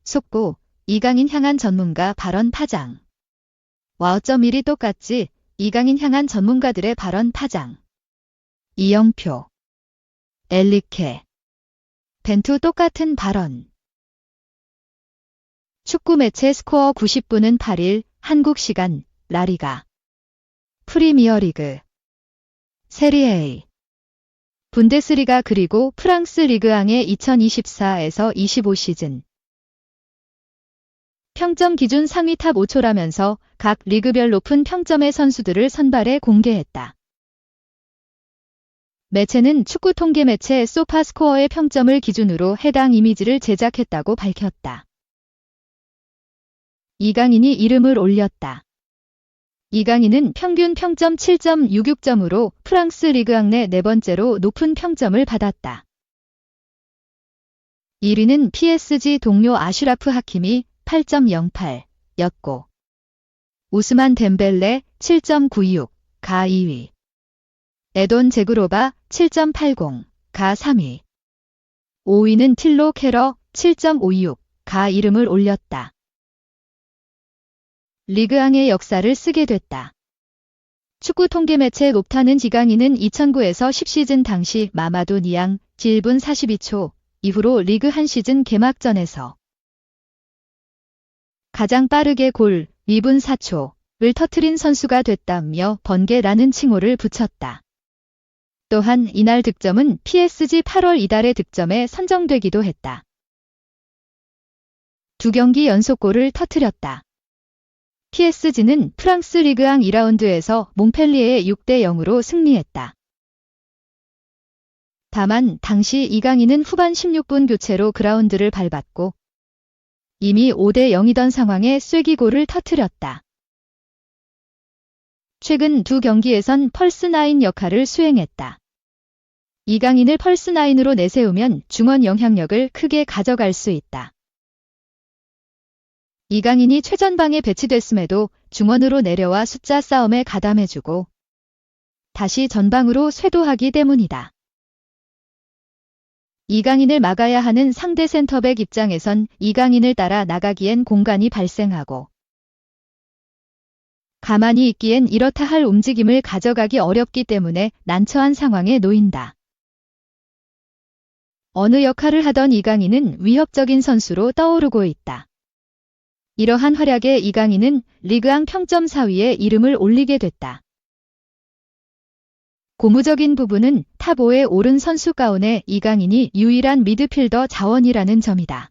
속보, 이강인 향한 전문가 발언 파장. 와 어쩜 일이 똑같지? 이강인 향한 전문가들의 발언 파장. 이영표, 엘리케, 벤투 똑같은 발언. 축구 매체 스코어 90분은 8일 한국 시간 라리가, 프리미어리그, 세리에 A, 분데스리가 그리고 프랑스 리그앙의 2024에서 25 시즌 평점 기준 상위 탑 5초라면서 각 리그별 높은 평점의 선수들을 선발해 공개했다. 매체는 축구 통계 매체 소파스코어의 평점을 기준으로 해당 이미지를 제작했다고 밝혔다. 이강인이 이름을 올렸다. 이강인은 평균 평점 7.66점으로 프랑스 리그앙 내 네 번째로 높은 평점을 받았다. 1위는 PSG 동료 아슈라프 하킴이 8.08였고 우스만 덴벨레 7.96가 2위. 에돈 제그로바 7.80가 3위. 5위는 틸로 케러 7.56가 이름을 올렸다. 리그앙의 역사를 쓰게 됐다. 축구 통계 매체 롭타는 이강인은 2009에서 10시즌 당시 마마두 니앙 1분 42초 이후로 리그 한 시즌 개막전에서 가장 빠르게 골 2분 4초를 터트린 선수가 됐다며 번개라는 칭호를 붙였다. 또한 이날 득점은 PSG 8월 이달의 득점에 선정되기도 했다. 2경기 연속골을 터트렸다. PSG는 프랑스 리그앙 2라운드에서 몽펠리에에 6대0으로 승리했다. 다만 당시 이강인은 후반 16분 교체로 그라운드를 밟았고 이미 5대0이던 상황에 쐐기골을 터트렸다. 최근 두 경기에선 펄스9 역할을 수행했다. 이강인을 펄스9으로 내세우면 중원 영향력을 크게 가져갈 수 있다. 이강인이 최전방에 배치됐음에도 중원으로 내려와 숫자 싸움에 가담해주고 다시 전방으로 쇄도하기 때문이다. 이강인을 막아야 하는 상대 센터백 입장에선 이강인을 따라 나가기엔 공간이 발생하고 가만히 있기엔 이렇다 할 움직임을 가져가기 어렵기 때문에 난처한 상황에 놓인다. 어느 역할을 하던 이강인은 위협적인 선수로 떠오르고 있다. 이러한 활약에 이강인은 리그앙 평점 4위에 이름을 올리게 됐다. 고무적인 부분은 탑 5에 오른 선수 가운데 이강인이 유일한 미드필더 자원이라는 점이다.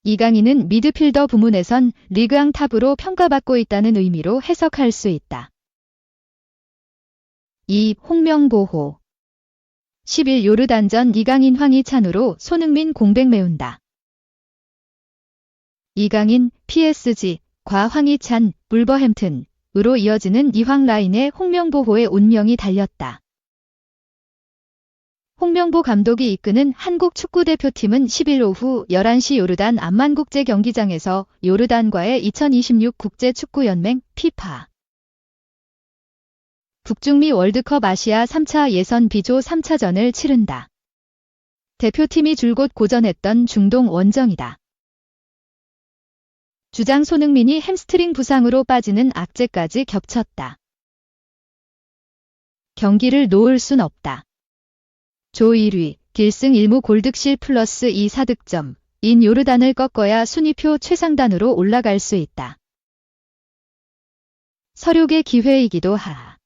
이강인은 미드필더 부문에선 리그앙 탑으로 평가받고 있다는 의미로 해석할 수 있다. 2. 홍명보호 10일 요르단전 이강인 황희찬으로 손흥민 공백 메운다. 이강인, PSG,과 황희찬, 울버햄튼으로 이어지는 이황 라인의 홍명보호의 운명이 달렸다. 홍명보 감독이 이끄는 한국 축구대표팀은 10일 오후 11시 요르단 암만국제 경기장에서 요르단과의 2026 국제축구연맹 FIFA 북중미 월드컵 아시아 3차 예선 B조 3차전을 치른다. 대표팀이 줄곧 고전했던 중동 원정이다. 주장 손흥민이 햄스트링 부상으로 빠지는 악재까지 겹쳤다. 경기를 놓을 순 없다. 조 1위, 길승 1무 골득실 플러스 2 4득점, 인 요르단을 꺾어야 순위표 최상단으로 올라갈 수 있다. 서륙의 기회이기도 하다.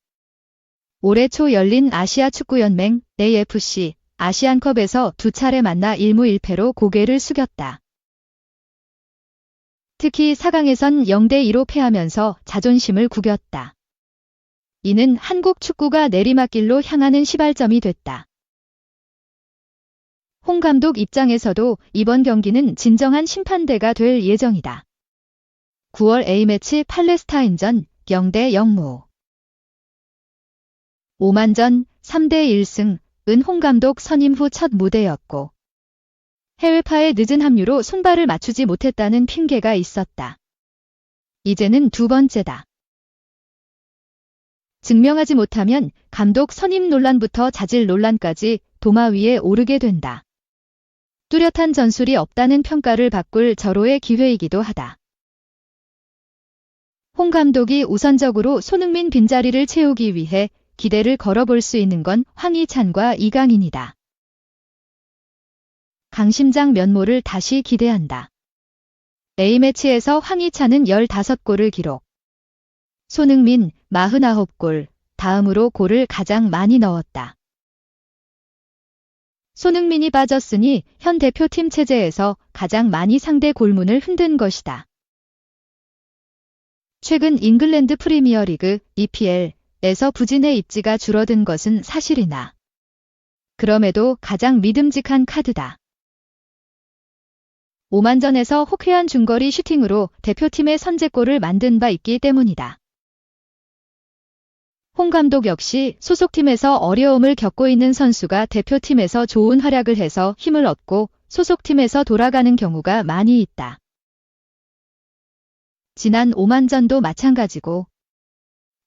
올해 초 열린 아시아 축구연맹 AFC 아시안컵에서 두 차례 만나 1무 1패로 고개를 숙였다. 특히 4강에선 0대2로 패하면서 자존심을 구겼다. 이는 한국 축구가 내리막길로 향하는 시발점이 됐다. 홍 감독 입장에서도 이번 경기는 진정한 심판대가 될 예정이다. 9월 A매치 팔레스타인전 0대0무 5만전 3대1승은 홍 감독 선임 후 첫 무대였고 해외파의 늦은 합류로 손발을 맞추지 못했다는 핑계가 있었다. 이제는 두 번째다. 증명하지 못하면 감독 선임 논란부터 자질 논란까지 도마 위에 오르게 된다. 뚜렷한 전술이 없다는 평가를 바꿀 절호의 기회이기도 하다. 홍 감독이 우선적으로 손흥민 빈자리를 채우기 위해 기대를 걸어볼 수 있는 건 황희찬과 이강인이다. 강심장 면모를 다시 기대한다. A매치에서 황희찬은 15골을 기록. 손흥민 49골, 다음으로 골을 가장 많이 넣었다. 손흥민이 빠졌으니 현 대표팀 체제에서 가장 많이 상대 골문을 흔든 것이다. 최근 잉글랜드 프리미어리그 EPL에서 부진의 입지가 줄어든 것은 사실이나 그럼에도 가장 믿음직한 카드다. 오만전에서 호쾌한 중거리 슈팅으로 대표팀의 선제골을 만든 바 있기 때문이다. 홍 감독 역시 소속팀에서 어려움을 겪고 있는 선수가 대표팀에서 좋은 활약을 해서 힘을 얻고 소속팀에서 돌아가는 경우가 많이 있다. 지난 오만전도 마찬가지고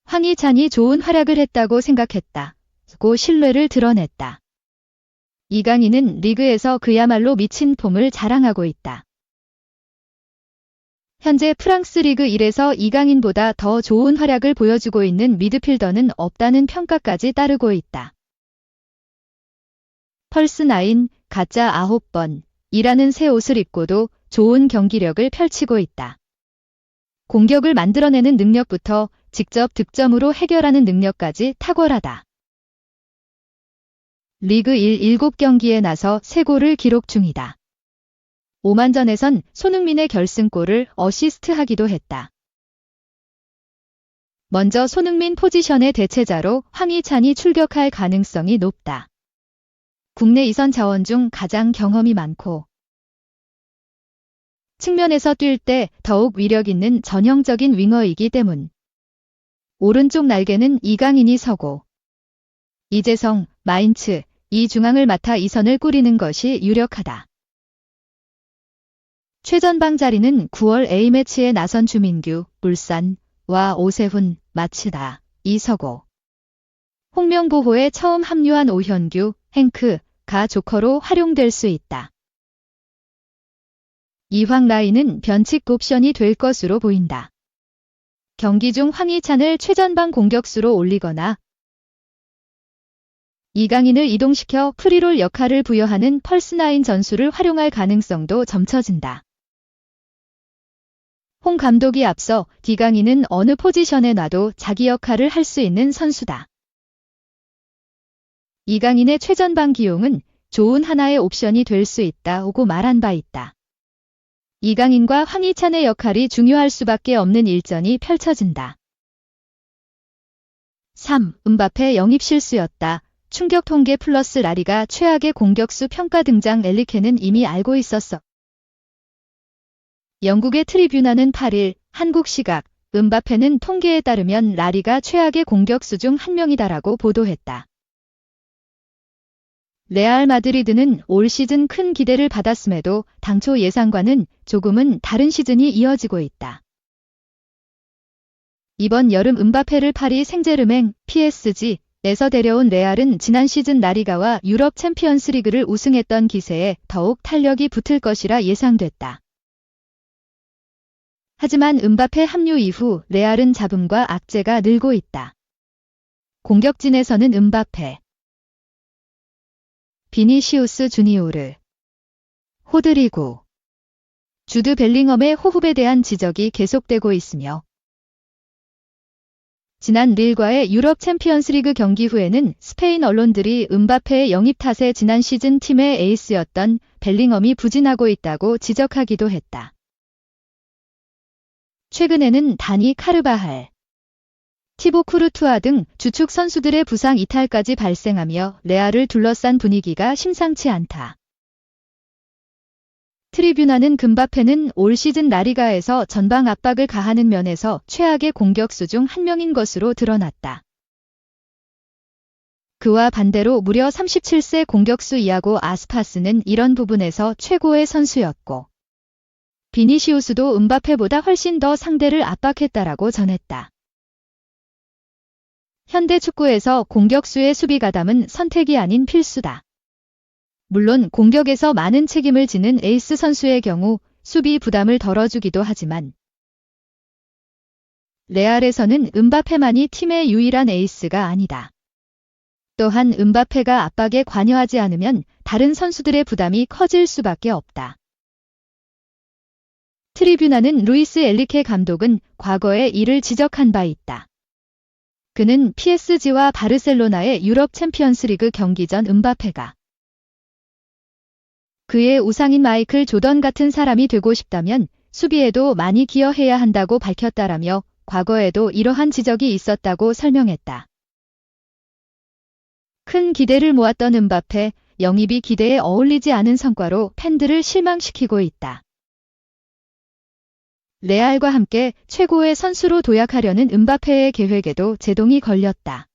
황희찬이 좋은 활약을 했다고 생각했다고 신뢰를 드러냈다. 이강인은 리그에서 그야말로 미친 폼을 자랑하고 있다. 현재 프랑스 리그 1에서 이강인보다 더 좋은 활약을 보여주고 있는 미드필더는 없다는 평가까지 따르고 있다. 펄스9 가짜 9번이라는 새 옷을 입고도 좋은 경기력을 펼치고 있다. 공격을 만들어내는 능력부터 직접 득점으로 해결하는 능력까지 탁월하다. 리그 1 7경기에 나서 3골을 기록 중이다. 오만전에선 손흥민의 결승골을 어시스트하기도 했다. 먼저 손흥민 포지션의 대체자로 황희찬이 출격할 가능성이 높다. 국내 이선 자원 중 가장 경험이 많고 측면에서 뛸 때 더욱 위력 있는 전형적인 윙어이기 때문. 오른쪽 날개는 이강인이 서고 이재성, 마인츠, 이중앙을 맡아 이선을 꾸리는 것이 유력하다. 최전방 자리는 9월 A매치에 나선 주민규, 울산과 오세훈, 마츠다, 이서고. 홍명보호에 처음 합류한 오현규, 행크가 조커로 활용될 수 있다. 이황 라인은 변칙 옵션이 될 것으로 보인다. 경기 중 황희찬을 최전방 공격수로 올리거나 이강인을 이동시켜 프리롤 역할을 부여하는 펄스9 전술을 활용할 가능성도 점쳐진다. 홍 감독이 앞서 이강인은 어느 포지션에 놔도 자기 역할을 할 수 있는 선수다. 이강인의 최전방 기용은 좋은 하나의 옵션이 될 수 있다고 말한 바 있다. 이강인과 황희찬의 역할이 중요할 수밖에 없는 일전이 펼쳐진다. 3. 음바페 영입 실수였다. 충격 통계 플러스 라리가 최악의 공격수 평가 등장. 엘리케는 이미 알고 있었어. 영국의 트리뷰나는 8일 한국 시각 음바페는 통계에 따르면 라리가 최악의 공격수 중 한 명이다라고 보도했다. 레알 마드리드는 올 시즌 큰 기대를 받았음에도 당초 예상과는 조금은 다른 시즌이 이어지고 있다. 이번 여름 음바페를 파리 생제르맹 PSG에서 데려온 레알은 지난 시즌 라리가와 유럽 챔피언스 리그를 우승했던 기세에 더욱 탄력이 붙을 것이라 예상됐다. 하지만 음바페 합류 이후 레알은 잡음과 악재가 늘고 있다. 공격진에서는 음바페, 비니시우스 주니오르, 호드리구, 주드 벨링엄의 호흡에 대한 지적이 계속되고 있으며 지난 릴과의 유럽 챔피언스리그 경기 후에는 스페인 언론들이 음바페의 영입 탓에 지난 시즌 팀의 에이스였던 벨링엄이 부진하고 있다고 지적하기도 했다. 최근에는 다니 카르바할, 티보 쿠르투아 등 주축 선수들의 부상 이탈까지 발생하며 레알을 둘러싼 분위기가 심상치 않다. 트리뷰나는 음바페는 올 시즌 라리가에서 전방 압박을 가하는 면에서 최악의 공격수 중 한 명인 것으로 드러났다. 그와 반대로 무려 37세 공격수 이아고 아스파스는 이런 부분에서 최고의 선수였고 비니시우스도 음바페보다 훨씬 더 상대를 압박했다라고 전했다. 현대 축구에서 공격수의 수비 가담은 선택이 아닌 필수다. 물론 공격에서 많은 책임을 지는 에이스 선수의 경우 수비 부담을 덜어주기도 하지만 레알에서는 음바페만이 팀의 유일한 에이스가 아니다. 또한 음바페가 압박에 관여하지 않으면 다른 선수들의 부담이 커질 수밖에 없다. 트리뷰나는 루이스 엘리케 감독은 과거에 이를 지적한 바 있다. 그는 PSG와 바르셀로나의 유럽 챔피언스리그 경기 전 음바페가 그의 우상인 마이클 조던 같은 사람이 되고 싶다면 수비에도 많이 기여해야 한다고 밝혔다라며 과거에도 이러한 지적이 있었다고 설명했다. 큰 기대를 모았던 음바페, 영입이 기대에 어울리지 않은 성과로 팬들을 실망시키고 있다. 레알과 함께 최고의 선수로 도약하려는 음바페의 계획에도 제동이 걸렸다.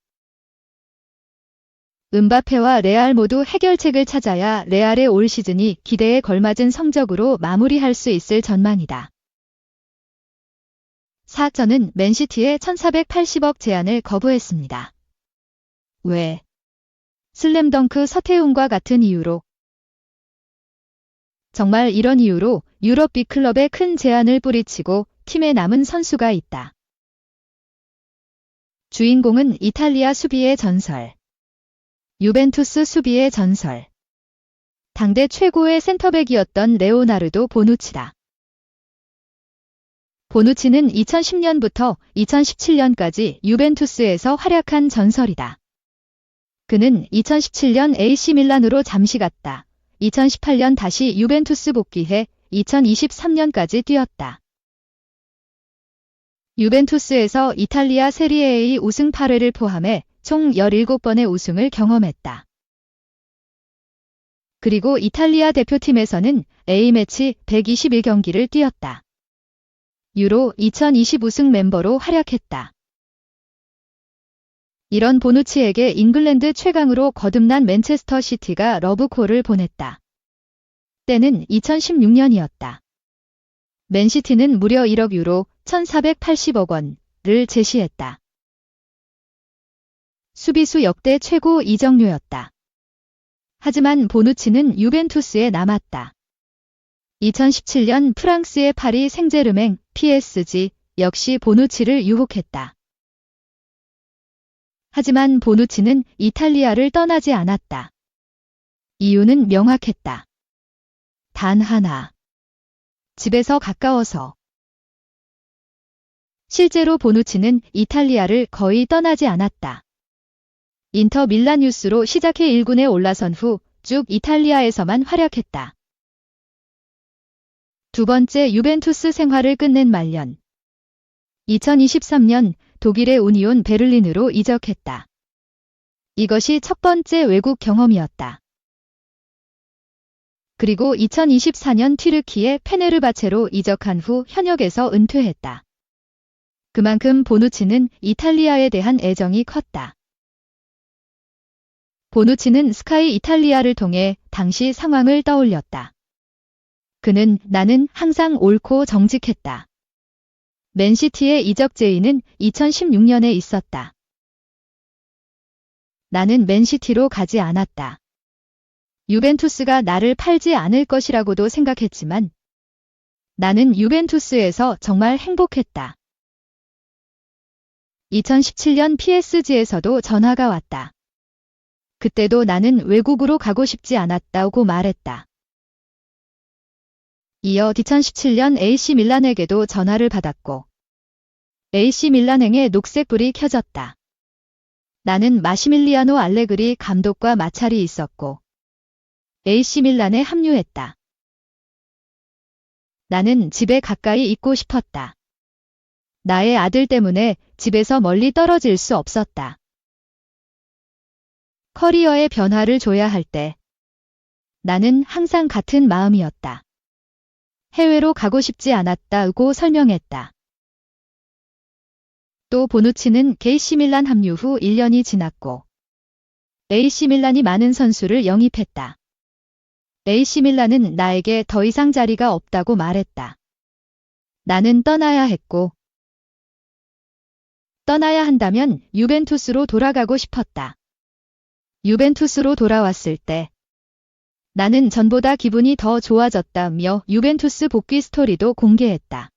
음바페와 레알 모두 해결책을 찾아야 레알의 올 시즌이 기대에 걸맞은 성적으로 마무리할 수 있을 전망이다. 저는 맨시티의 1480억 제안을 거부했습니다. 왜? 슬램덩크 서태웅과 같은 이유로. 정말 이런 이유로 유럽 빅클럽에 큰 제안을 뿌리치고 팀에 남은 선수가 있다. 주인공은 이탈리아 수비의 전설. 유벤투스 수비의 전설. 당대 최고의 센터백이었던 레오나르도 보누치다. 보누치는 2010년부터 2017년까지 유벤투스에서 활약한 전설이다. 그는 2017년 AC 밀란으로 잠시 갔다. 2018년 다시 유벤투스 복귀해 2023년까지 뛰었다. 유벤투스에서 이탈리아 세리에 A 우승 8회를 포함해 총 17번의 우승을 경험했다. 그리고 이탈리아 대표팀에서는 A매치 121경기를 뛰었다. 유로 2020 우승 멤버로 활약했다. 이런 보누치에게 잉글랜드 최강으로 거듭난 맨체스터 시티가 러브콜을 보냈다. 때는 2016년이었다. 맨시티는 무려 1억 유로 1480억 원을 제시했다. 수비수 역대 최고 이적료였다. 하지만 보누치는 유벤투스에 남았다. 2017년 프랑스의 파리 생제르맹 PSG 역시 보누치를 유혹했다. 하지만 보누치는 이탈리아를 떠나지 않았다. 이유는 명확했다. 단 하나. 집에서 가까워서. 실제로 보누치는 이탈리아를 거의 떠나지 않았다. 인터 밀란 유스로 시작해 1군에 올라선 후 쭉 이탈리아에서만 활약했다. 두 번째 유벤투스 생활을 끝낸 말년. 2023년 독일의 우니온 베를린으로 이적했다. 이것이 첫 번째 외국 경험이었다. 그리고 2024년 튀르키의 페네르바체로 이적한 후 현역에서 은퇴했다. 그만큼 보누치는 이탈리아에 대한 애정이 컸다. 보누치는 스카이 이탈리아를 통해 당시 상황을 떠올렸다. 그는 나는 항상 옳고 정직했다. 맨시티의 이적 제의는 2016년에 있었다. 나는 맨시티로 가지 않았다. 유벤투스가 나를 팔지 않을 것이라고도 생각했지만 나는 유벤투스에서 정말 행복했다. 2017년 PSG에서도 전화가 왔다. 그때도 나는 외국으로 가고 싶지 않았다고 말했다. 이어 2017년 AC 밀란에게도 전화를 받았고 AC 밀란행의 녹색불이 켜졌다. 나는 마시밀리아노 알레그리 감독과 마찰이 있었고 AC 밀란에 합류했다. 나는 집에 가까이 있고 싶었다. 나의 아들 때문에 집에서 멀리 떨어질 수 없었다. 커리어에 변화를 줘야 할 때 나는 항상 같은 마음이었다. 해외로 가고 싶지 않았다고 설명했다. 또 보누치는 AC 밀란 합류 후 1년이 지났고 AC 밀란이 많은 선수를 영입했다. AC 밀란은 나에게 더 이상 자리가 없다고 말했다. 나는 떠나야 했고 떠나야 한다면 유벤투스로 돌아가고 싶었다. 유벤투스로 돌아왔을 때 나는 전보다 기분이 더 좋아졌다며 유벤투스 복귀 스토리도 공개했다.